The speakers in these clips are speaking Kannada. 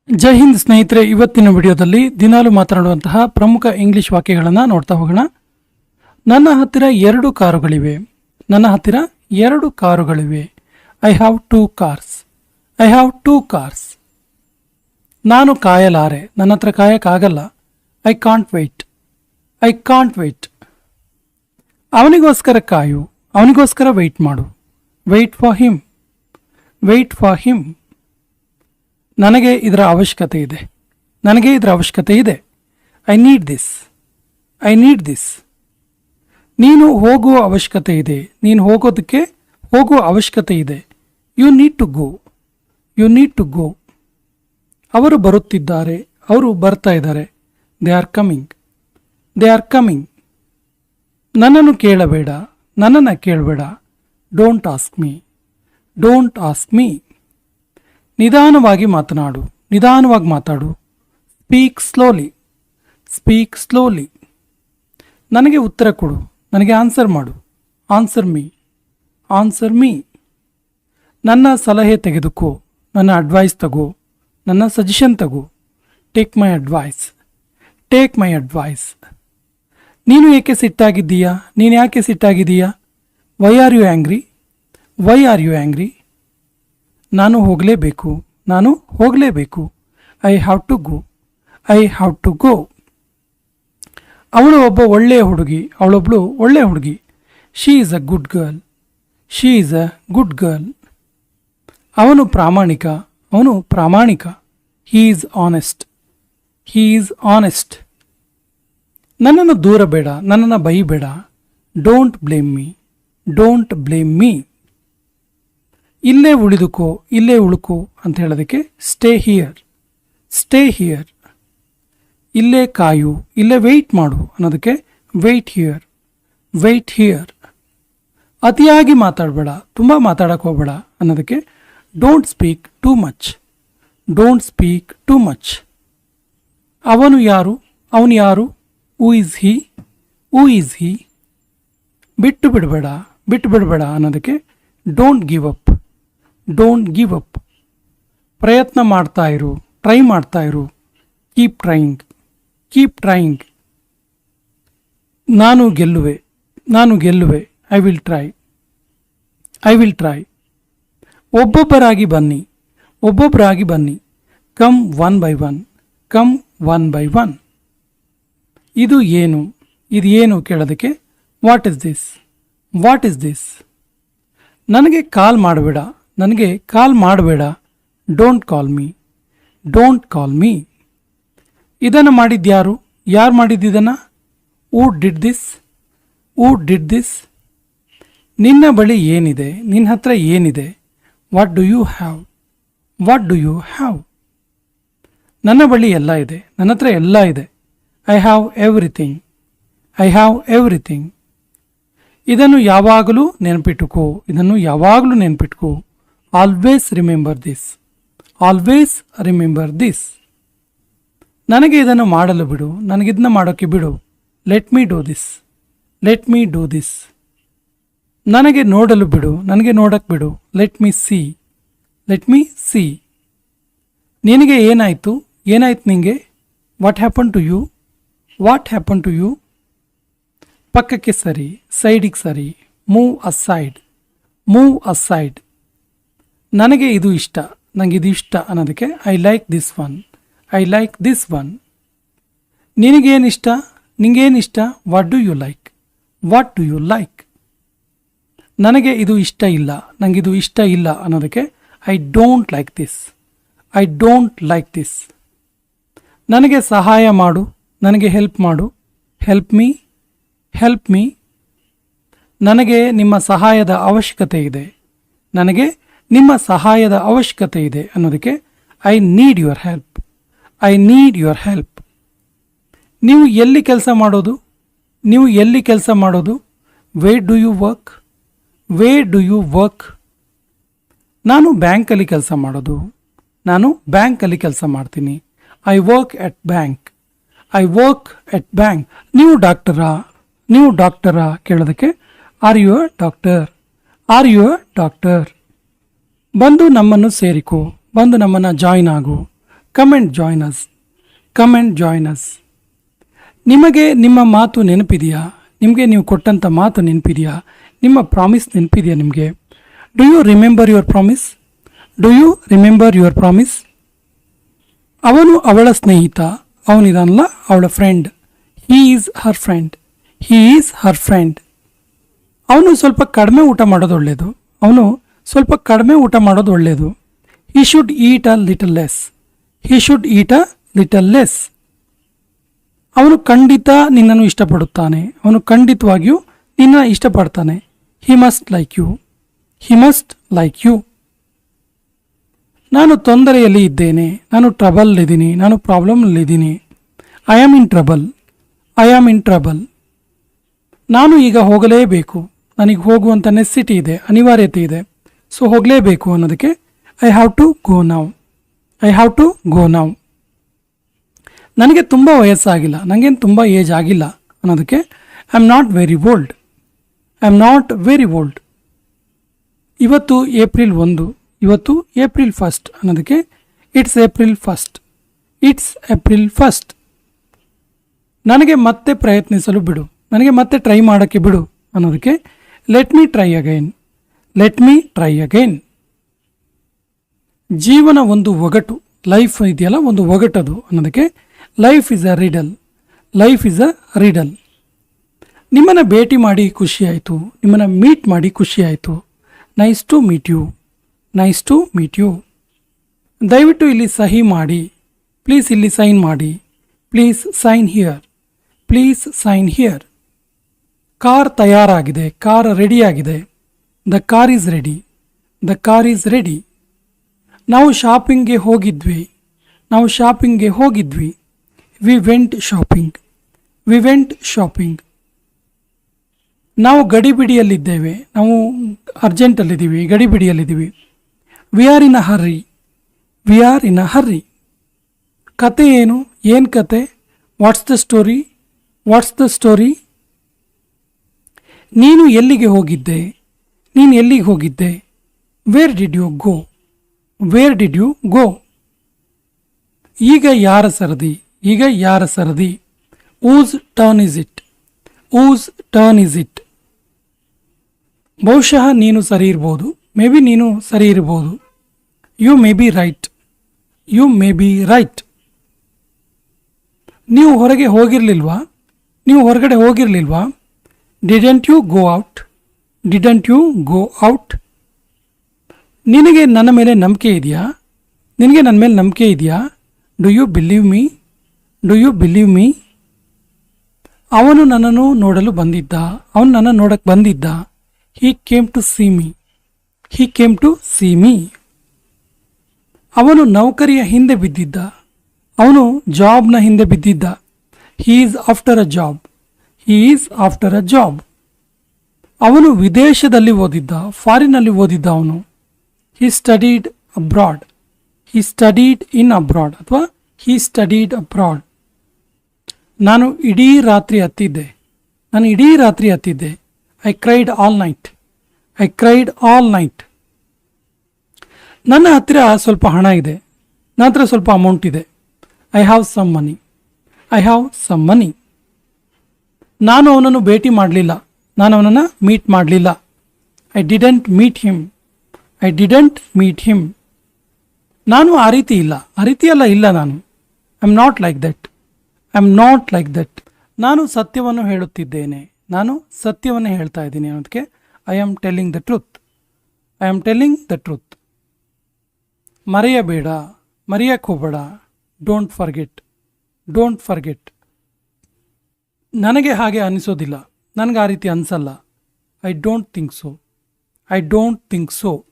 ಜೈ ಹಿಂದ್ ಸ್ನೇಹಿತರೆ, ಇವತ್ತಿನ ವಿಡಿಯೋದಲ್ಲಿ ದಿನಾಲು ಮಾತನಾಡುವಂತಹ ಪ್ರಮುಖ ಇಂಗ್ಲಿಷ್ ವಾಕ್ಯಗಳನ್ನು ನೋಡ್ತಾ ಹೋಗೋಣ. ನನ್ನ ಹತ್ತಿರ 2 ಕಾರುಗಳಿವೆ. ನನ್ನ ಹತ್ತಿರ 2 ಕಾರುಗಳಿವೆ. I have 2 cars. I have 2 cars. ನಾನು ಕಾಯಲಾರೆ. ನನ್ನ ಹತ್ರ ಕಾಯಕ್ಕಾಗಲ್ಲ. I can't wait. I can't wait. ಅವನಿಗೋಸ್ಕರ ಕಾಯು. ಅವನಿಗೋಸ್ಕರ ವೆಯ್ಟ್ ಮಾಡು. Wait for him. Wait for him. ನನಗೆ ಇದರ ಅವಶ್ಯಕತೆ ಇದೆ. ನನಗೆ ಇದರ ಅವಶ್ಯಕತೆ ಇದೆ. I need this. I need this. ನೀನು ಹೋಗುವ ಅವಶ್ಯಕತೆ ಇದೆ. ನೀನು ಹೋಗುವ ಅವಶ್ಯಕತೆ ಇದೆ. You need to go. You need to go. ಅವರು ಬರುತ್ತಿದ್ದಾರೆ. ಅವರು ಬರ್ತಾ ಇದ್ದಾರೆ. They are coming. They are coming. ನನ್ನನ್ನು ಕೇಳಬೇಡ. ನನ್ನನ್ನು ಕೇಳಬೇಡ. Don't ask me. Don't ask me. ನಿಧಾನವಾಗಿ ಮಾತನಾಡು. ನಿಧಾನವಾಗಿ ಮಾತಾಡು. Speak slowly. Speak slowly. ನನಗೆ ಉತ್ತರ ಕೊಡು. ನನಗೆ ಆನ್ಸರ್ ಮಾಡು. Answer me. Answer me. ನನ್ನ ಸಲಹೆ ತೆಗೆದುಕೋ. ನನ್ನ ಅಡ್ವೈಸ್ ತಗೋ. ನನ್ನ ಸಜೆಷನ್ ತಗೋ. Take my advice. Take my advice. ನೀನು ಏಕೆ ಸಿಟ್ಟಾಗಿದ್ದೀಯಾ? ನೀನು ಯಾಕೆ ಸಿಟ್ಟಾಗಿದ್ದೀಯಾ? Why are you angry? Why are you angry? ನಾನು ಹೋಗಲೇಬೇಕು. ನಾನು ಹೋಗಲೇಬೇಕು. I have to go. I have to go. ಅವಳು ಒಬ್ಬ ಒಳ್ಳೆಯ ಹುಡುಗಿ. ಅವಳೊಬ್ಬಳು ಒಳ್ಳೆಯ ಹುಡುಗಿ. She is a good girl. She is a good girl. ಅವನು ಪ್ರಾಮಾಣಿಕ. ಅವನು ಪ್ರಾಮಾಣಿಕ. He is honest. He is honest. ನನ್ನನ್ನು ದೂರ ಬೇಡ. ನನ್ನನ್ನು ಬೈಬೇಡ. Don't blame me. Don't blame me. ಇಲ್ಲೇ ಉಳಿದುಕೋ. ಇಲ್ಲೇ ಉಳುಕೋ ಅಂತ ಹೇಳೋದಕ್ಕೆ ಸ್ಟೇ ಹಿಯರ್. Stay here. ಇಲ್ಲೇ ಕಾಯು. ಇಲ್ಲೇ ವೆಯ್ಟ್ ಮಾಡು ಅನ್ನೋದಕ್ಕೆ ವೆಯ್ಟ್ ಹಿಯರ್. Weight here. ಅತಿಯಾಗಿ ಮಾತಾಡಬೇಡ. ತುಂಬ ಮಾತಾಡಕ್ಕೆ ಹೋಗಬೇಡ ಅನ್ನೋದಕ್ಕೆ don't speak too much. Don't speak too much. ಅವನು ಯಾರು? ಅವನು ಯಾರು? Who is he? Who is he? ಬಿಟ್ಟು ಬಿಡಬೇಡ. ಬಿಟ್ಟು ಬಿಡಬೇಡ ಅನ್ನೋದಕ್ಕೆ don't give up. Don't give up. ಪ್ರಯತ್ನ ಮಾಡ್ತಾ ಇರು. ಟ್ರೈ ಮಾಡ್ತಾ ಇರು. Keep trying. Keep trying. ನಾನು ಗೆಲ್ಲುವೆ. ನಾನು ಗೆಲ್ಲುವೆ. I will try. I will try. ಒಬ್ಬೊಬ್ಬರಾಗಿ ಬನ್ನಿ. ಒಬ್ಬೊಬ್ಬರಾಗಿ ಬನ್ನಿ. Come one by one. Come one by one. ಇದು ಏನು? ಇದು ಏನು ಕೇಳೋದಕ್ಕೆ what is this? What is this? ನನಗೆ ಕಾಲ್ ಮಾಡಬೇಡ. ನನಗೆ ಕಾಲ್ ಮಾಡಬೇಡ. Don't call me. Don't call me. ಇದನ್ನು ಮಾಡಿದ್ಯಾರು? ಯಾರು ಮಾಡಿದ್ದಿದನ್ನು? Who did this? Who did this? ನಿನ್ನ ಬಳಿ ಏನಿದೆ? ನಿನ್ನ ಹತ್ರ ಏನಿದೆ? What do you have? What do you have? ನನ್ನ ಬಳಿ ಎಲ್ಲ ಇದೆ. ನನ್ನ ಹತ್ರ ಎಲ್ಲ ಇದೆ. I have everything. I have everything. ಇದನ್ನು ಯಾವಾಗಲೂ ನೆನಪಿಟ್ಟುಕೋ. ಇದನ್ನು ಯಾವಾಗಲೂ ನೆನಪಿಟ್ಕೋ. Always remember this. Always remember this. ನನಗೆ ಇದನ್ನು ಮಾಡಲು ಬಿಡು. ನನಗಿದನ್ನು ಮಾಡೋಕ್ಕೆ ಬಿಡು. Let me do this. Let me do this. ನನಗೆ ನೋಡಲು ಬಿಡು. ನನಗೆ ನೋಡಕ್ಕೆ ಬಿಡು. Let me see. Let me see. ನಿನಗೆ ಏನಾಯಿತು? ಏನಾಯ್ತು ನಿನಗೆ? What happen to you? What happen to you? ಪಕ್ಕಕ್ಕೆ ಸರಿ. ಸೈಡಿಗೆ ಸರಿ. Move aside. Move aside. ನನಗೆ ಇದು ಇಷ್ಟ. ನನಗೆ ಇದು ಇಷ್ಟ ಅನ್ನೋದಕ್ಕೆ I like this one. I like this one. ನಿನಗೇನಿಷ್ಟ? ನಿಂಗೇನಿಷ್ಟ? What do you like? What do you like? ನನಗೆ ಇದು ಇಷ್ಟ ಇಲ್ಲ. ನನಗಿದು ಇಷ್ಟ ಇಲ್ಲ ಅನ್ನೋದಕ್ಕೆ I don't like this. I don't like this. ನನಗೆ ಸಹಾಯ ಮಾಡು. ನನಗೆ ಹೆಲ್ಪ್ ಮಾಡು. Help me. Help me. ನನಗೆ ನಿಮ್ಮ ಸಹಾಯದ ಅವಶ್ಯಕತೆ ಇದೆ. ನನಗೆ ನಿಮ್ಮ ಸಹಾಯದ ಅವಶ್ಯಕತೆ ಇದೆ ಅನ್ನೋದಕ್ಕೆ I need your help. I need your help. ನೀವು ಎಲ್ಲಿ ಕೆಲಸ ಮಾಡೋದು? ನೀವು ಎಲ್ಲಿ ಕೆಲಸ ಮಾಡೋದು? Where do you work? Where do you work? ನಾನು ಬ್ಯಾಂಕಲ್ಲಿ ಕೆಲಸ ಮಾಡೋದು. ನಾನು ಬ್ಯಾಂಕಲ್ಲಿ ಕೆಲಸ ಮಾಡ್ತೀನಿ. I work at bank. I work at bank. ನೀವು ಡಾಕ್ಟರಾ? ನೀವು ಡಾಕ್ಟರಾ ಕೇಳೋದಕ್ಕೆ are you a doctor? Are you a doctor? ಬಂದು ನಮ್ಮನ್ನು ಸೇರಿಕೋ. ಬಂದು ನಮ್ಮನ್ನು ಜಾಯಿನ್ ಆಗು. Come and join us. Come and join us. ನಿಮಗೆ ನಿಮ್ಮ ಮಾತು ನೆನಪಿದೆಯಾ? ನಿಮಗೆ ನೀವು ಕೊಟ್ಟಂಥ ಮಾತು ನೆನಪಿದೆಯಾ? ನಿಮ್ಮ ಪ್ರಾಮಿಸ್ ನೆನಪಿದೆಯಾ ನಿಮಗೆ? Do you remember your promise? Do you remember your promise? ಅವನು ಅವಳ ಸ್ನೇಹಿತ. ಅವನಿದಾನಲ್ಲ ಅವಳ friend. He is her friend. He is her friend. ಅವನು ಸ್ವಲ್ಪ ಕಡಿಮೆ ಊಟ ಮಾಡೋದು ಒಳ್ಳೆಯದು. ಅವನು ಸ್ವಲ್ಪ ಕಡಿಮೆ ಊಟ ಮಾಡೋದು ಒಳ್ಳೆಯದು. He should eat a little less. He should eat a little less. ಅವನು ಖಂಡಿತ ನಿನ್ನನ್ನು ಇಷ್ಟಪಡುತ್ತಾನೆ. ಅವನು ಖಂಡಿತವಾಗಿಯೂ ನಿನ್ನ ಇಷ್ಟಪಡ್ತಾನೆ. He must like you. He must like you. ನಾನು ತೊಂದರೆಯಲ್ಲಿ ಇದ್ದೇನೆ. ನಾನು ಟ್ರಬಲ್ ನಾನು ಪ್ರಾಬ್ಲಮ್ನಲ್ಲಿದ್ದೀನಿ. I am in trouble. I am in trouble. ನಾನು ಈಗ ಹೋಗಲೇಬೇಕು. ನನಗೆ ಹೋಗುವಂಥ ನೆಸಿಟಿ ಇದೆ, ಅನಿವಾರ್ಯತೆ ಇದೆ. ಸೊ ಹೋಗಲೇಬೇಕು ಅನ್ನೋದಕ್ಕೆ I have to go now. I have to go now. ನನಗೆ ತುಂಬ ವಯಸ್ಸಾಗಿಲ್ಲ, ನನಗೇನು ತುಂಬ ಏಜ್ ಆಗಿಲ್ಲ ಅನ್ನೋದಕ್ಕೆ I am not very old. I am not very old. ಇವತ್ತು ಏಪ್ರಿಲ್ 1. ಇವತ್ತು ಏಪ್ರಿಲ್ 1 ಅನ್ನೋದಕ್ಕೆ ಇಟ್ಸ್ ಏಪ್ರಿಲ್ 1. It's April 1. ನನಗೆ ಮತ್ತೆ ಪ್ರಯತ್ನಿಸಲು ಬಿಡು. ನನಗೆ ಮತ್ತೆ ಟ್ರೈ ಮಾಡೋಕ್ಕೆ ಬಿಡು ಅನ್ನೋದಕ್ಕೆ let me try again. Let me try again. ಜೀವನ ಒಂದು ಒಗಟು. ಲೈಫ್ ಇದೆಯಲ್ಲ ಒಂದು ಒಗಟದು ಅನ್ನೋದಕ್ಕೆ life is a riddle. Life is a riddle. ನಿಮ್ಮನ್ನು ಭೇಟಿ ಮಾಡಿ ಖುಷಿಯಾಯಿತು. ನಿಮ್ಮನ್ನು ಮೀಟ್ ಮಾಡಿ ಖುಷಿಯಾಯಿತು. Nice to meet you. Nice to meet you. ದಯವಿಟ್ಟು ಇಲ್ಲಿ ಸಹಿ ಮಾಡಿ. ಪ್ಲೀಸ್ ಇಲ್ಲಿ ಸೈನ್ ಮಾಡಿ. Please sign here. Please sign here. Car ತಯಾರಾಗಿದೆ. ಕಾರ್ ರೆಡಿಯಾಗಿದೆ. The car is ready. The car is ready. ನಾವು ಶಾಪಿಂಗ್ಗೆ ಹೋಗಿದ್ವಿ. ನಾವು ಶಾಪಿಂಗ್ಗೆ ಹೋಗಿದ್ವಿ. We went shopping. We went shopping. ನಾವು ಗಡಿಬಿಡಿಯಲ್ಲಿದ್ದೇವೆ. ನಾವು ಅರ್ಜೆಂಟಲ್ಲಿದ್ದೀವಿ, ಗಡಿಬಿಡಿಯಲ್ಲಿದ್ದೀವಿ. We are in a hurry. We are in a hurry. ಕತೆ ಏನು? ಏನು ಕತೆ? What's the story? What's the story? ನೀನು ಎಲ್ಲಿಗೆ ಹೋಗಿದ್ದೆ? ನೀನು ಎಲ್ಲಿಗೆ ಹೋಗಿದ್ದೆ? Where did you go? Where did you go? ಈಗ ಯಾರ ಸರದಿ? ಈಗ ಯಾರ ಸರದಿ? Whose turn is it? Whose turn is it? ಬಹುಶಃ ನೀನು ಸರಿ ಇರ್ಬೋದು. ಮೇ ಬಿ ನೀನು ಸರಿ ಇರ್ಬೋದು. You may be right. You may be right. ನೀವು ಹೊರಗೆ ಹೋಗಿರಲಿಲ್ವಾ? ನೀವು ಹೊರಗಡೆ ಹೋಗಿರಲಿಲ್ವಾ? Didn't you go out? Didn't you go out? ನಿನಗೆ ನನ್ನ ಮೇಲೆ ನಂಬಿಕೆ ಇದೆಯಾ? ನಿನಗೆ ನನ್ನ ಮೇಲೆ ನಂಬಿಕೆ ಇದೆಯಾ? Do you believe me? Do you believe me? ಅವನು ನನ್ನನ್ನು ನೋಡಲು ಬಂದಿದ್ದ. ಅವನು ನನ್ನ ನೋಡಕ್ಕೆ ಬಂದಿದ್ದ. He came to see me. He came to see me. ಅವನು ನೌಕರಿಯ ಹಿಂದೆ ಬಿದ್ದಿದ್ದ. ಅವನು ಜಾಬ್ನ ಹಿಂದೆ ಬಿದ್ದಿದ್ದ. He is after a job. He is after a job. ಅವನು ವಿದೇಶದಲ್ಲಿ ಓದಿದ್ದ. ಫಾರಿನಲ್ಲಿ ಓದಿದ್ದ ಅವನು. He studied abroad. He studied in abroad ಅಥವಾ ಹಿ ಸ್ಟಡೀಡ್ ಅಬ್ರಾಡ್. ನಾನು ಇಡೀ ರಾತ್ರಿ ಹತ್ತಿದ್ದೆ. ನಾನು ಇಡೀ ರಾತ್ರಿ ಹತ್ತಿದ್ದೆ. I cried all night. I cried all night. ನನ್ನ ಹತ್ತಿರ ಸ್ವಲ್ಪ ಹಣ ಇದೆ. ನನ್ನ ಹತ್ರ ಸ್ವಲ್ಪ ಅಮೌಂಟ್ ಇದೆ. I have some money. I have some money. ನಾನು ಅವನನ್ನು ಭೇಟಿ ಮಾಡಲಿಲ್ಲ. ನಾನು ಅವನನ್ನು ಮೀಟ್ ಮಾಡಲಿಲ್ಲ. I didn't meet him. I didn't meet him. ನಾನು ಆ ರೀತಿ ಇಲ್ಲ. ಆ ರೀತಿಯೆಲ್ಲ ಇಲ್ಲ ನಾನು. I am not like that. I am not like that. ನಾನು ಸತ್ಯವನ್ನು ಹೇಳುತ್ತಿದ್ದೇನೆ. ನಾನು ಸತ್ಯವನ್ನು ಹೇಳ್ತಾ ಇದ್ದೀನಿ ಅನ್ನೋದಕ್ಕೆ I am telling the truth. I am telling the truth. ಮರೆಯಬೇಡ. ಮರೆಯಕ್ಕೆ ಹೋಗಬೇಡ. Don't forget. Don't forget. ನನಗೆ ಹಾಗೆ ಅನಿಸೋದಿಲ್ಲ. ನನಗೆ ಆ ರೀತಿ ಅನಿಸಲ್ಲ. I don't think so. I don't think so.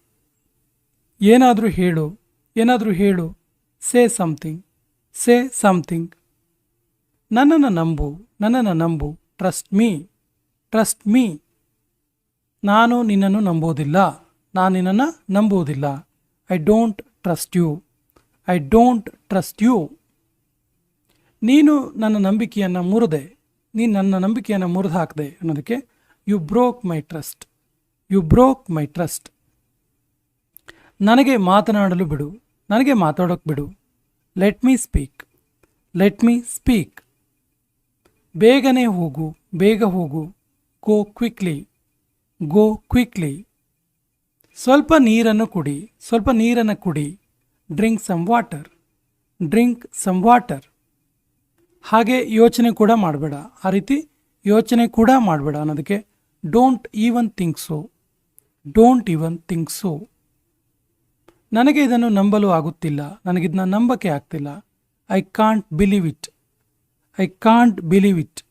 ಏನಾದರೂ ಹೇಳು. ಏನಾದರೂ ಹೇಳು. Say something. Say something. ನನ್ನನ್ನು ನಂಬು. ನನ್ನನ್ನು ನಂಬು. Trust me. Trust me. ನಾನು ನಿನ್ನನ್ನು ನಂಬೋದಿಲ್ಲ. ನಾನು ನಿನ್ನನ್ನು ನಂಬುವುದಿಲ್ಲ. I don't trust you. I don't trust you. ನೀನು ನನ್ನ ನಂಬಿಕೆಯನ್ನು ಮುರಿದೆ. ನೀನು ನನ್ನ ನಂಬಿಕೆಯನ್ನು ಮುರಿದು ಹಾಕಿದೆ ಅನ್ನೋದಕ್ಕೆ you broke my trust. You broke my trust. ನನಗೆ ಮಾತನಾಡಲು ಬಿಡು. ನನಗೆ ಮಾತಾಡೋಕ್ಕೆ ಬಿಡು. Let me speak, let me speak. ಬೇಗನೆ ಹೋಗು, ಬೇಗ ಹೋಗು, ಗೋ ಕ್ವಿಕ್ಲಿ, ಗೋ ಕ್ವಿಕ್ಲಿ. ಸ್ವಲ್ಪ ನೀರನ್ನು ಕುಡಿ, ಸ್ವಲ್ಪ ನೀರನ್ನು ಕುಡಿ, drink some water, drink some water. ಹಾಗೆ ಯೋಚನೆ ಕೂಡ ಮಾಡಬೇಡ, ಆ ರೀತಿ ಯೋಚನೆ ಕೂಡ ಮಾಡಬೇಡ ಅನ್ನೋದಕ್ಕೆ don't even think so, don't even think so. ನನಗೆ ಇದನ್ನು ನಂಬಲು ಆಗುತ್ತಿಲ್ಲ, ನನಗಿದನ್ನ ನಂಬಕ್ಕೆ ಆಗ್ತಿಲ್ಲ. I can't believe it, I can't believe it.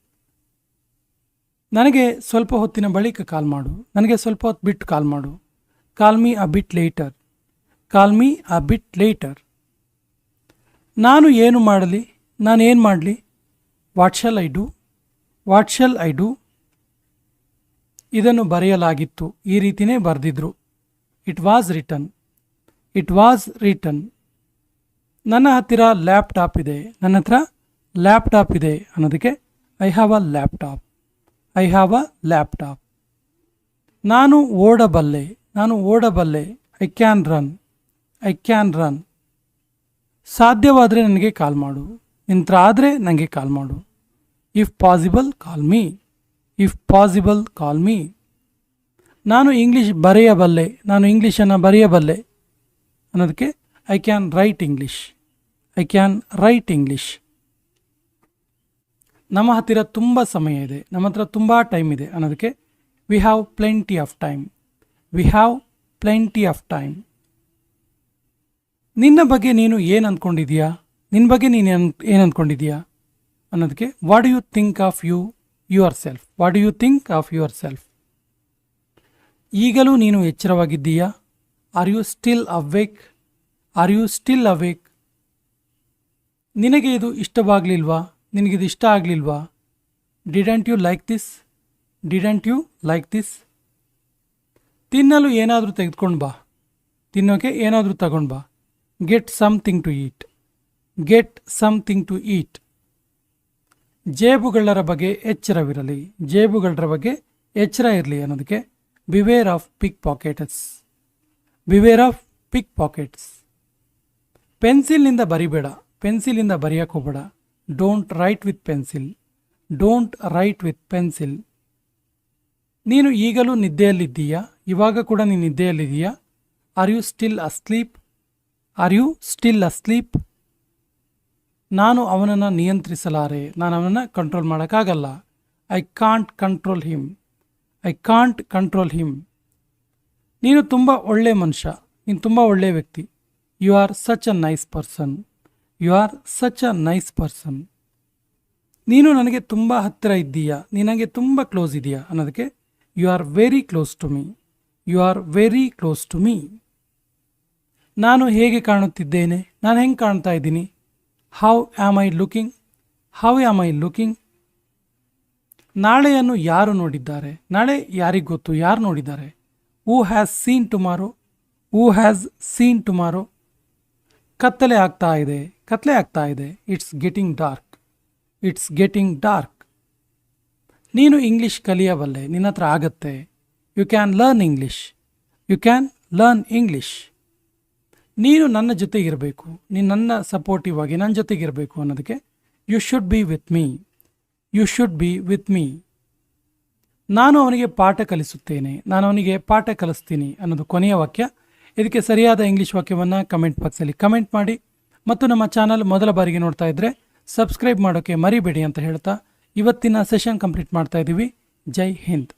ನನಗೆ ಸ್ವಲ್ಪ ಹೊತ್ತಿನ ಬಳಿಕ ಕಾಲ್ ಮಾಡು, ನನಗೆ ಸ್ವಲ್ಪ ಹೊತ್ತು ಬಿಟ್ಟು ಕಾಲ್ ಮಾಡು. Call me a bit later, call me a bit later. ನಾನು ಏನು ಮಾಡಲಿ, ನಾನೇನು ಮಾಡಲಿ? What shall I do, what shall I do. ಇದನ್ನು ಬರೆಯಲಾಗಿತ್ತು, ಈ ರೀತಿಯೇ ಬರೆದಿದ್ರು. It was written, it was written. ನನ್ನ ಹತ್ತಿರ ಲ್ಯಾಪ್ಟಾಪ್ ಇದೆ, ನನ್ನ ಹತ್ರ ಲ್ಯಾಪ್ಟಾಪ್ ಇದೆ ಅನ್ನೋದಕ್ಕೆ I have a laptop, I have a laptop. ನಾನು ಓಡಬಲ್ಲೆ, ನಾನು ಓಡಬಲ್ಲೆ. I can run, I can run. ಸಾಧ್ಯವಾದರೆ ನನಗೆ ಕಾಲ್ ಮಾಡು, ನಿಂತ್ರ ಆದರೆ ನನಗೆ ಕಾಲ್ ಮಾಡು. If possible call me, if possible call me. ನಾನು ಇಂಗ್ಲೀಷ್ ಬರೆಯಬಲ್ಲೆ, ನಾನು ಇಂಗ್ಲೀಷನ್ನು ಬರೆಯಬಲ್ಲೆ ಅನ್ನೋದಕ್ಕೆ I can write English, I can write English. ನಮ್ಮ ಹತ್ತಿರ ತುಂಬ ಸಮಯ ಇದೆ, ನಮ್ಮ ಹತ್ರ ತುಂಬ ಟೈಮ್ ಇದೆ ಅನ್ನೋದಕ್ಕೆ we have plenty of time, we have plenty of time. ನಿನ್ನ ಬಗ್ಗೆ ನೀನು ಏನು ಅಂದ್ಕೊಂಡಿದೀಯಾ, ನಿನ್ನ ಬಗ್ಗೆ ನೀನು ಏನು ಅಂದ್ಕೊಂಡಿದೀಯಾ ಅನ್ನೋದಕ್ಕೆ what do you think of you yourself, what do you think of yourself. ಈಗಲೂ ನೀನು ಎಚ್ಚರವಾಗಿದ್ದೀಯಾ? Are you still awake, are you still awake. ನಿನಗೆ ಇದು ಇಷ್ಟವಾಗಲಿಲ್ವಾ, ನಿನಗಿದು ಇಷ್ಟ ಆಗಲಿಲ್ವಾ? Didn't you like this, didn't you like this. ತಿನ್ನಲು ಏನಾದರೂ ತೆಗೆದುಕೊಂಡು ಬಾ, ತಿನ್ನೋಕೆ ಏನಾದರೂ ತಗೊಂಡು ಬಾ. Get something to eat, get something to eat. ಜೇಬುಗಳರ ಬಗ್ಗೆ ಎಚ್ಚರವಿರಲಿ, ಜೇಬುಗಳರ ಬಗ್ಗೆ ಎಚ್ಚರ ಇರಲಿ ಅನ್ನೋದಕ್ಕೆ beware of pickpockets, beware of pickpockets. ಪೆನ್ಸಿಲ್ನಿಂದ ಬರಿಬೇಡ, ಪೆನ್ಸಿಲಿಂದ ಬರೆಯಕ್ಕೆ ಹೋಗಬೇಡ. Don't write with pencil, don't write with pencil. ನೀನು ಈಗಲೂ ನಿದ್ದೆಯಲ್ಲಿದ್ದೀಯಾ? ಇವಾಗ ಕೂಡ ನೀನು ನಿದ್ದೆಯಲ್ಲಿದ್ದೀಯಾ? Are you still asleep, are you still asleep. ನಾನು ಅವನನ್ನು ನಿಯಂತ್ರಿಸಲಾರೆ, ನಾನು ಅವನನ್ನು ಕಂಟ್ರೋಲ್ ಮಾಡೋಕ್ಕಾಗಲ್ಲ. I can't control him, I can't control him. ನೀನು ತುಂಬ ಒಳ್ಳೆ ಮನುಷ್ಯ, ನೀನು ತುಂಬ ಒಳ್ಳೆಯ ವ್ಯಕ್ತಿ. You are such a nice person, you are such a nice person. ನೀನು ನನಗೆ ತುಂಬ ಹತ್ತಿರ ಇದ್ದೀಯಾ, ನೀನು ನನಗೆ ತುಂಬ ಕ್ಲೋಸ್ ಇದೆಯಾ ಅನ್ನೋದಕ್ಕೆ you are very close to me, you are very close to me. ನಾನು ಹೇಗೆ ಕಾಣುತ್ತಿದ್ದೇನೆ, ನಾನು ಹೆಂಗೆ ಕಾಣ್ತಾ ಇದ್ದೀನಿ? How am I looking, how am I looking. ನಾಳೆಯನ್ನು ಯಾರು ನೋಡಿದ್ದಾರೆ? ನಾಳೆ ಯಾರಿಗೆ ಗೊತ್ತು, ಯಾರು ನೋಡಿದ್ದಾರೆ? Who has seen tomorrow, who has seen tomorrow. ಕತ್ತಲೆ ಆಗ್ತಾ ಇದೆ, ಕತ್ತಲೆ ಆಗ್ತಾ ಇದೆ. It's getting dark, it's getting dark. ನೀನು ಇಂಗ್ಲೀಷ್ ಕಲಿಯಬಲ್ಲೆ, ನಿನ್ನ ಹತ್ರ ಆಗತ್ತೆ. You can learn English, you can learn English. ನೀನು ನನ್ನ ಜೊತೆಗಿರಬೇಕು, ನೀನು ನನ್ನ ಸಪೋರ್ಟಿವ್ ಆಗಿ ನನ್ನ ಜೊತೆಗಿರಬೇಕು ಅನ್ನೋದಕ್ಕೆ you should be with me, you should be with me. ನಾನು ಅವನಿಗೆ ಪಾಠ ಕಲಿಸುತ್ತೇನೆ, ನಾನು ಅವನಿಗೆ ಪಾಠ ಕಲಿಸ್ತೀನಿ ಅನ್ನೋದು ಕೊನೆಯ ವಾಕ್ಯ. ಇದಕ್ಕೆ ಸರಿಯಾದ ಇಂಗ್ಲೀಷ್ ವಾಕ್ಯವನ್ನು ಕಮೆಂಟ್ ಬಾಕ್ಸಲ್ಲಿ ಕಮೆಂಟ್ ಮಾಡಿ. ಮತ್ತು ನಮ್ಮ ಚಾನಲ್ ಮೊದಲ ಬಾರಿಗೆ ನೋಡ್ತಾ ಇದ್ದರೆ ಸಬ್ಸ್ಕ್ರೈಬ್ ಮಾಡೋಕ್ಕೆ ಮರಿಬೇಡಿ ಅಂತ ಹೇಳ್ತಾ ಇವತ್ತಿನ ಸೆಷನ್ ಕಂಪ್ಲೀಟ್ ಮಾಡ್ತಾ ಇದ್ದೀವಿ. ಜೈ ಹಿಂದ್.